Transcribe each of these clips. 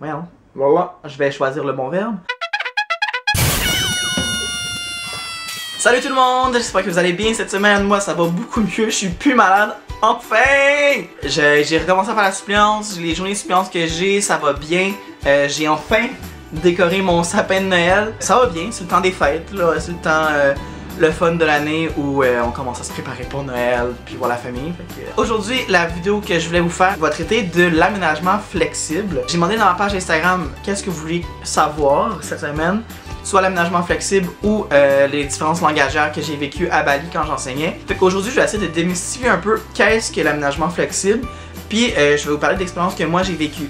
Voyons. Voilà, je vais choisir le bon verbe. Salut tout le monde, j'espère que vous allez bien cette semaine. Moi, ça va beaucoup mieux, je suis plus malade. Enfin! J'ai recommencé à faire la suppléance, les journées de suppléance que j'ai, ça va bien. J'ai enfin décoré mon sapin de Noël. Ça va bien, c'est le temps des fêtes, là, c'est le temps le fun de l'année où on commence à se préparer pour Noël, puis voir la famille. Aujourd'hui, la vidéo que je voulais vous faire va traiter de l'aménagement flexible. J'ai demandé dans ma page Instagram qu'est-ce que vous voulez savoir cette semaine, soit l'aménagement flexible ou les différences langagières que j'ai vécues à Bali quand j'enseignais. Fait qu'aujourd'hui, je vais essayer de démystifier un peu qu'est-ce que l'aménagement flexible, puis je vais vous parler d'expériences que moi j'ai vécues.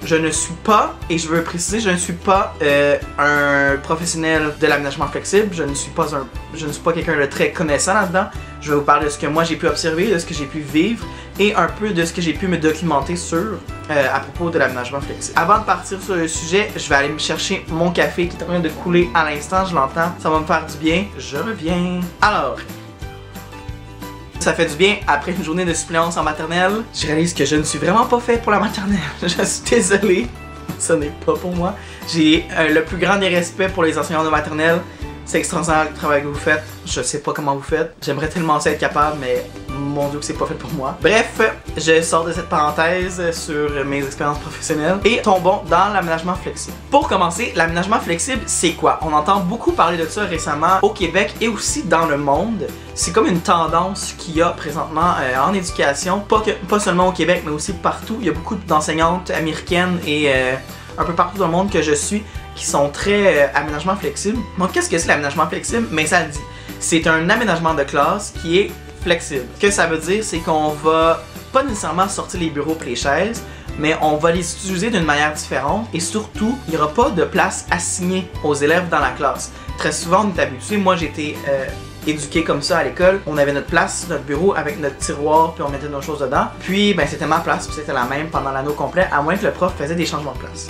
Je ne suis pas, et je veux préciser, je ne suis pas un professionnel de l'aménagement flexible. Je ne suis pas quelqu'un de très connaissant là-dedans. Je vais vous parler de ce que moi j'ai pu observer, de ce que j'ai pu vivre et un peu de ce que j'ai pu me documenter sur à propos de l'aménagement flexible. Avant de partir sur le sujet, je vais aller me chercher mon café qui est en train de couler à l'instant, je l'entends. Ça va me faire du bien. Je reviens. Alors, ça fait du bien après une journée de suppléance en maternelle. Je réalise que je ne suis vraiment pas fait pour la maternelle. Je suis désolé, ce n'est pas pour moi. J'ai le plus grand des respects pour les enseignants de maternelle. C'est extraordinaire le travail que vous faites. Je sais pas comment vous faites. J'aimerais tellement ça être capable, mais mon Dieu que c'est pas fait pour moi. Bref, je sors de cette parenthèse sur mes expériences professionnelles et tombons dans l'aménagement flexible. Pour commencer, l'aménagement flexible, c'est quoi? On entend beaucoup parler de ça récemment au Québec et aussi dans le monde. C'est comme une tendance qu'il y a présentement en éducation, pas seulement au Québec, mais aussi partout. Il y a beaucoup d'enseignantes américaines et un peu partout dans le monde que je suis qui sont très aménagement flexible. Donc qu'est-ce que c'est l'aménagement flexible? Mais ça le dit. C'est un aménagement de classe qui est flexible. Ce que ça veut dire, c'est qu'on va pas nécessairement sortir les bureaux et les chaises, mais on va les utiliser d'une manière différente et surtout, il n'y aura pas de place assignée aux élèves dans la classe. Très souvent, on est habitué, moi j'ai été éduqué comme ça à l'école, on avait notre place, notre bureau avec notre tiroir, puis on mettait nos choses dedans. Puis ben c'était ma place, puis c'était la même pendant l'anneau complet, à moins que le prof faisait des changements de place.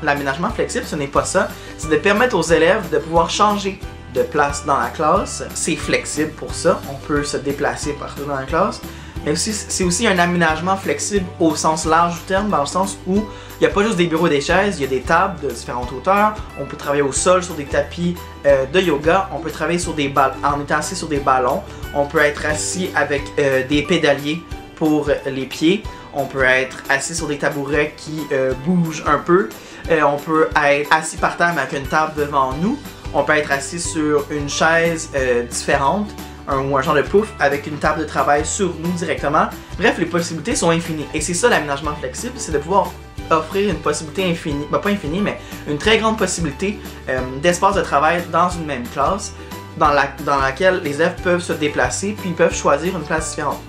L'aménagement flexible, ce n'est pas ça, c'est de permettre aux élèves de pouvoir changer de place dans la classe. C'est flexible pour ça, on peut se déplacer partout dans la classe. Mais aussi, c'est aussi un aménagement flexible au sens large du terme, dans le sens où il n'y a pas juste des bureaux et des chaises, il y a des tables de différentes hauteurs, on peut travailler au sol sur des tapis de yoga, on peut travailler sur des en étant assis sur des ballons, on peut être assis avec des pédaliers pour les pieds, on peut être assis sur des tabourets qui bougent un peu, on peut être assis par terre mais avec une table devant nous, on peut être assis sur une chaise différente, ou un genre de pouf avec une table de travail sur nous directement. Bref, les possibilités sont infinies. Et c'est ça l'aménagement flexible, c'est de pouvoir offrir une possibilité infinie, pas infinie, mais une très grande possibilité d'espace de travail dans une même classe, dans laquelle les élèves peuvent se déplacer, puis ils peuvent choisir une place différente.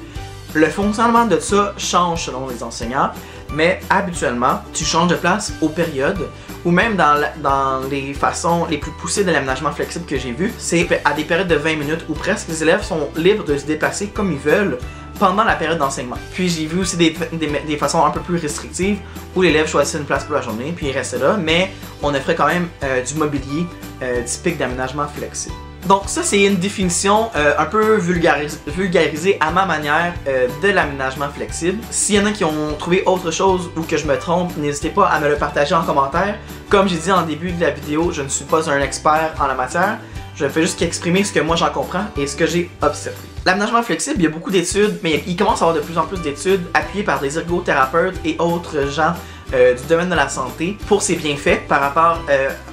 Le fonctionnement de ça change selon les enseignants, mais habituellement, tu changes de place aux périodes, ou même dans les façons les plus poussées de l'aménagement flexible que j'ai vu, c'est à des périodes de 20 minutes où presque les élèves sont libres de se déplacer comme ils veulent pendant la période d'enseignement. Puis j'ai vu aussi des façons un peu plus restrictives où l'élève choisissait une place pour la journée, puis il restait là, mais on offrait quand même du mobilier typique d'aménagement flexible. Donc ça, c'est une définition un peu vulgarisée à ma manière de l'aménagement flexible. S'il y en a qui ont trouvé autre chose ou que je me trompe, n'hésitez pas à me le partager en commentaire. Comme j'ai dit en début de la vidéo, je ne suis pas un expert en la matière. Je fais juste qu'exprimer ce que moi j'en comprends et ce que j'ai observé. L'aménagement flexible, il y a beaucoup d'études, mais il commence à avoir de plus en plus d'études appuyées par des ergothérapeutes et autres gens du domaine de la santé pour ses bienfaits par rapport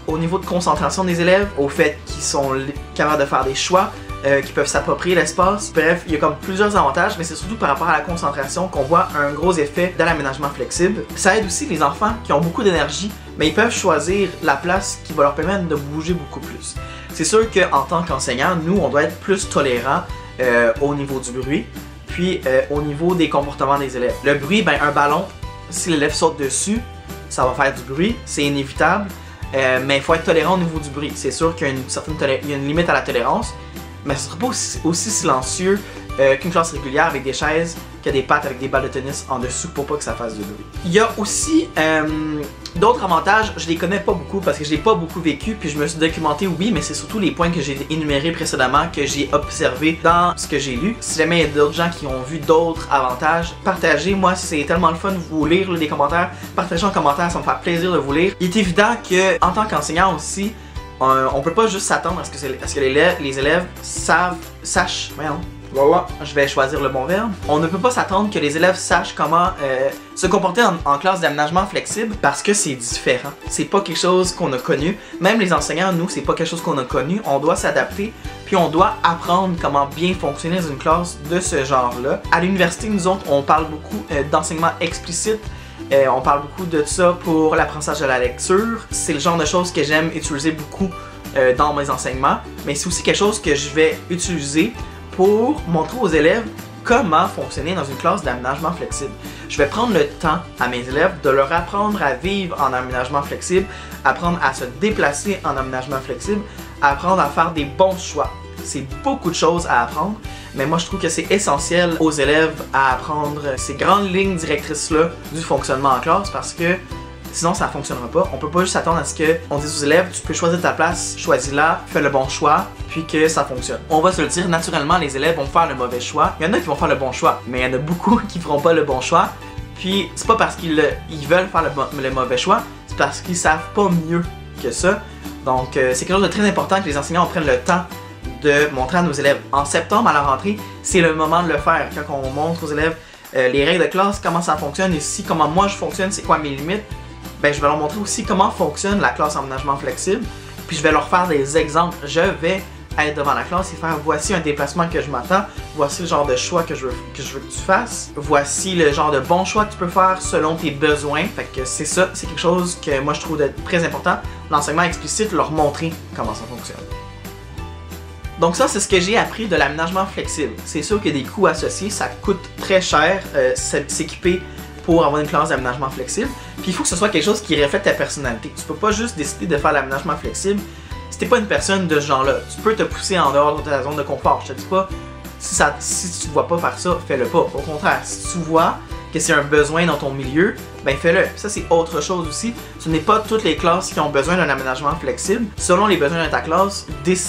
au niveau de concentration des élèves, au fait qu'ils sont capables de faire des choix, qu'ils peuvent s'approprier l'espace. Bref, il y a comme plusieurs avantages, mais c'est surtout par rapport à la concentration qu'on voit un gros effet de l'aménagement flexible. Ça aide aussi les enfants qui ont beaucoup d'énergie, mais ils peuvent choisir la place qui va leur permettre de bouger beaucoup plus. C'est sûr qu'en tant qu'enseignant, nous, on doit être plus tolérants au niveau du bruit, puis au niveau des comportements des élèves. Le bruit, ben un ballon, si l'élève saute dessus, ça va faire du bruit, c'est inévitable, mais il faut être tolérant au niveau du bruit. C'est sûr qu'il y a une limite à la tolérance, mais ce ne sera pas aussi silencieux qu'une classe régulière avec des chaises que des pattes avec des balles de tennis en dessous pour pas que ça fasse du bruit. Il y a aussi d'autres avantages, je les connais pas beaucoup parce que je l'ai pas beaucoup vécu, puis je me suis documenté, oui, mais c'est surtout les points que j'ai énumérés précédemment que j'ai observé dans ce que j'ai lu. Si jamais il y a d'autres gens qui ont vu d'autres avantages, partagez. Moi, c'est tellement le fun de vous lire les commentaires. Partagez en commentaire, ça me fait plaisir de vous lire. Il est évident que en tant qu'enseignant aussi, on peut pas juste s'attendre à ce que les élèves sachent. Voilà, je vais choisir le bon verbe. On ne peut pas s'attendre que les élèves sachent comment se comporter en classe d'aménagement flexible parce que c'est différent. C'est pas quelque chose qu'on a connu. Même les enseignants, nous, c'est pas quelque chose qu'on a connu. On doit s'adapter, puis on doit apprendre comment bien fonctionner dans une classe de ce genre-là. À l'université, nous autres, on parle beaucoup d'enseignement explicite. On parle beaucoup de ça pour l'apprentissage de la lecture. C'est le genre de choses que j'aime utiliser beaucoup dans mes enseignements. Mais c'est aussi quelque chose que je vais utiliser pour montrer aux élèves comment fonctionner dans une classe d'aménagement flexible. Je vais prendre le temps à mes élèves de leur apprendre à vivre en aménagement flexible, apprendre à se déplacer en aménagement flexible, apprendre à faire des bons choix. C'est beaucoup de choses à apprendre, mais moi je trouve que c'est essentiel aux élèves à apprendre ces grandes lignes directrices-là du fonctionnement en classe parce que sinon ça ne fonctionnera pas. On peut pas juste s'attendre à ce qu'on dise aux élèves, tu peux choisir ta place, choisis-la, fais le bon choix, puis que ça fonctionne. On va se le dire, naturellement les élèves vont faire le mauvais choix. Il y en a qui vont faire le bon choix, mais il y en a beaucoup qui feront pas le bon choix. Puis c'est pas parce qu'ils veulent faire le mauvais choix, c'est parce qu'ils savent pas mieux que ça. Donc c'est quelque chose de très important que les enseignants prennent le temps de montrer à nos élèves. En septembre à la rentrée, c'est le moment de le faire. Quand on montre aux élèves les règles de classe, comment ça fonctionne, et si comment moi je fonctionne, c'est quoi mes limites, ben, je vais leur montrer aussi comment fonctionne la classe en aménagement flexible, puis je vais leur faire des exemples. Je vais être devant la classe et faire voici un déplacement que je m'attends, voici le genre de choix que je veux que tu fasses, voici le genre de bon choix que tu peux faire selon tes besoins. Fait que c'est ça, c'est quelque chose que moi je trouve d'être très important. L'enseignement explicite, leur montrer comment ça fonctionne. Donc ça, c'est ce que j'ai appris de l'aménagement flexible. C'est sûr qu'il y a des coûts associés, ça coûte très cher s'équiper pour avoir une classe d'aménagement flexible. Puis il faut que ce soit quelque chose qui reflète ta personnalité. Tu peux pas juste décider de faire l'aménagement flexible si t'es pas une personne de ce genre-là. Tu peux te pousser en dehors de ta zone de confort. Je te dis pas, si tu ne vois pas faire ça, fais-le pas. Au contraire, si tu vois que c'est un besoin dans ton milieu, ben fais-le. Ça, c'est autre chose aussi. Ce n'est pas toutes les classes qui ont besoin d'un aménagement flexible. Selon les besoins de ta classe,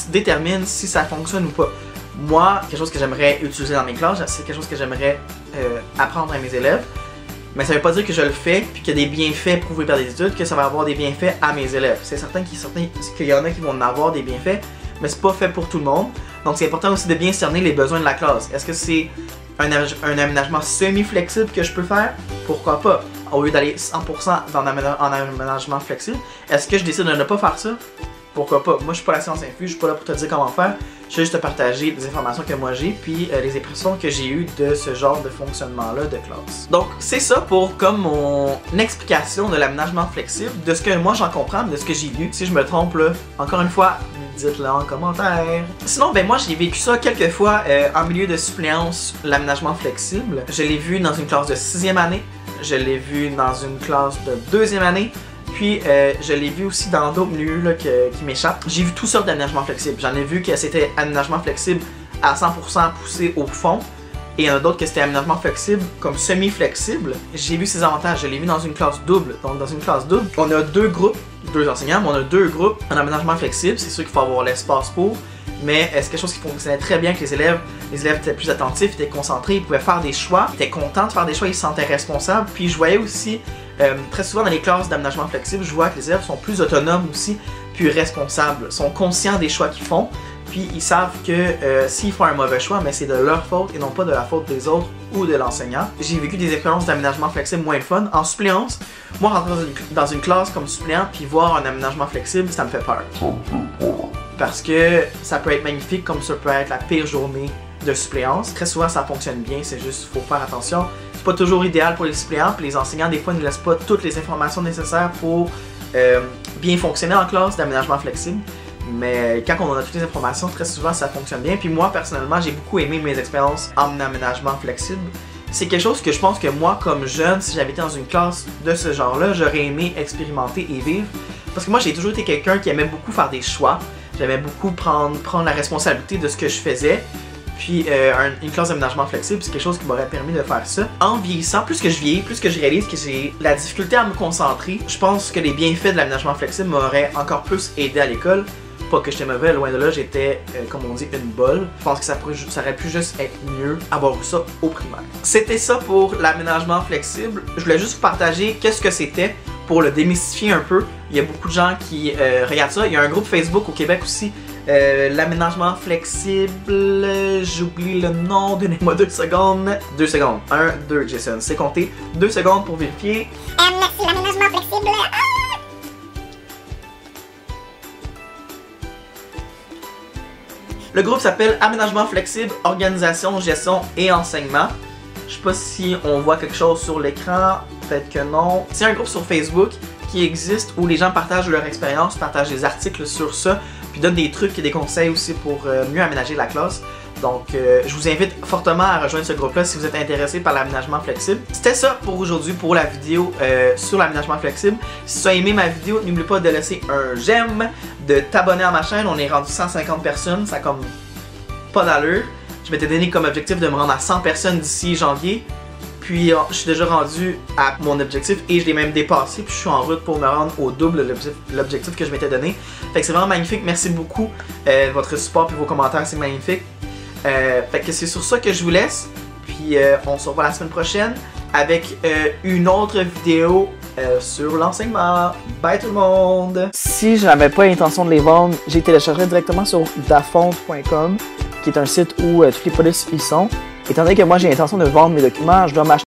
détermine si ça fonctionne ou pas. Moi, quelque chose que j'aimerais utiliser dans mes classes, c'est quelque chose que j'aimerais apprendre à mes élèves. Mais ça veut pas dire que je le fais puis qu'il y a des bienfaits prouvés par des études, que ça va avoir des bienfaits à mes élèves. C'est certain qu'il y en a qui vont en avoir des bienfaits, mais c'est pas fait pour tout le monde. Donc c'est important aussi de bien cerner les besoins de la classe. Est-ce que c'est un aménagement semi-flexible que je peux faire? Pourquoi pas? Au lieu d'aller 100% en aménagement flexible, est-ce que je décide de ne pas faire ça? Pourquoi pas? Moi je suis pas la science infuse, je suis pas là pour te dire comment faire. Je vais juste te partager des informations que moi j'ai, puis les impressions que j'ai eues de ce genre de fonctionnement-là de classe. Donc c'est ça pour comme mon explication de l'aménagement flexible, de ce que moi j'en comprends, de ce que j'ai lu. Si je me trompe là, encore une fois, dites-le en commentaire. Sinon, ben moi j'ai vécu ça quelques fois en milieu de suppléance, l'aménagement flexible. Je l'ai vu dans une classe de 6e année, je l'ai vu dans une classe de 2e année. Puis je l'ai vu aussi dans d'autres milieux là, qui m'échappent. J'ai vu toutes sortes d'aménagements flexibles. J'en ai vu que c'était aménagement flexible à 100% poussé au fond. Et il y en a d'autres que c'était aménagement flexible comme semi-flexible. J'ai vu ses avantages. Je l'ai vu dans une classe double. Donc dans une classe double, on a deux groupes, deux enseignants, mais on a deux groupes en aménagement flexible. C'est sûr qu'il faut avoir l'espace pour. Mais c'est quelque chose qui fonctionnait très bien avec les élèves. Les élèves étaient plus attentifs, étaient concentrés, ils pouvaient faire des choix, ils étaient contents de faire des choix, ils se sentaient responsables. Puis je voyais aussi, très souvent dans les classes d'aménagement flexible, je vois que les élèves sont plus autonomes aussi, puis responsables, sont conscients des choix qu'ils font. Puis ils savent que s'ils font un mauvais choix, mais c'est de leur faute et non pas de la faute des autres ou de l'enseignant. J'ai vécu des expériences d'aménagement flexible moins fun. En suppléance, moi rentrer dans une classe comme suppléant puis voir un aménagement flexible, ça me fait peur. Parce que ça peut être magnifique comme ça peut être la pire journée de suppléance. Très souvent ça fonctionne bien, c'est juste faut faire attention. C'est pas toujours idéal pour les suppléants, puis les enseignants des fois ne laissent pas toutes les informations nécessaires pour bien fonctionner en classe d'aménagement flexible. Mais quand on a toutes les informations, très souvent ça fonctionne bien. Puis moi personnellement, j'ai beaucoup aimé mes expériences en aménagement flexible. C'est quelque chose que je pense que moi comme jeune, si j'avais été dans une classe de ce genre-là, j'aurais aimé expérimenter et vivre. Parce que moi j'ai toujours été quelqu'un qui aimait beaucoup faire des chois. J'aimais beaucoup prendre la responsabilité de ce que je faisais. puis une classe d'aménagement flexible, c'est quelque chose qui m'aurait permis de faire ça. En vieillissant, plus que je vieillis, plus que je réalise que j'ai la difficulté à me concentrer, je pense que les bienfaits de l'aménagement flexible m'auraient encore plus aidé à l'école. Pas que j'étais mauvais, loin de là, j'étais, comme on dit, une bolle. Je pense que ça aurait pu juste être mieux avoir eu ça au primaire. C'était ça pour l'aménagement flexible. Je voulais juste vous partager qu'est-ce que c'était pour le démystifier un peu. Il y a beaucoup de gens qui regardent ça. Il y a un groupe Facebook au Québec aussi, l'aménagement flexible, j'oublie le nom, donnez-moi 2 secondes. 2 secondes. 1, 2, Jason, c'est compté. 2 secondes pour vérifier. Merci, l'aménagement flexible. Le groupe s'appelle Aménagement flexible, organisation, gestion et enseignement. Je sais pas si on voit quelque chose sur l'écran, peut-être que non. C'est un groupe sur Facebook qui existe où les gens partagent leur expérience, partagent des articles sur ça, puis donnent des trucs et des conseils aussi pour mieux aménager la classe. Donc, je vous invite fortement à rejoindre ce groupe-là si vous êtes intéressé par l'aménagement flexible. C'était ça pour aujourd'hui, pour la vidéo sur l'aménagement flexible. Si tu as aimé ma vidéo, n'oublie pas de laisser un j'aime, de t'abonner à ma chaîne. On est rendu 150 personnes, ça a comme pas d'allure. Je m'étais donné comme objectif de me rendre à 100 personnes d'ici janvier. Puis, je suis déjà rendu à mon objectif et je l'ai même dépassé. Puis, je suis en route pour me rendre au double l'objectif que je m'étais donné. Fait que c'est vraiment magnifique. Merci beaucoup. Votre support et vos commentaires, c'est magnifique. Fait que c'est sur ça que je vous laisse. Puis on se revoit la semaine prochaine avec une autre vidéo sur l'enseignement. Bye tout le monde! Si je n'avais pas l'intention de les vendre, j'ai téléchargé directement sur dafont.com, qui est un site où toutes les polices y sont. Étant donné que moi j'ai l'intention de vendre mes documents, je dois m'acheter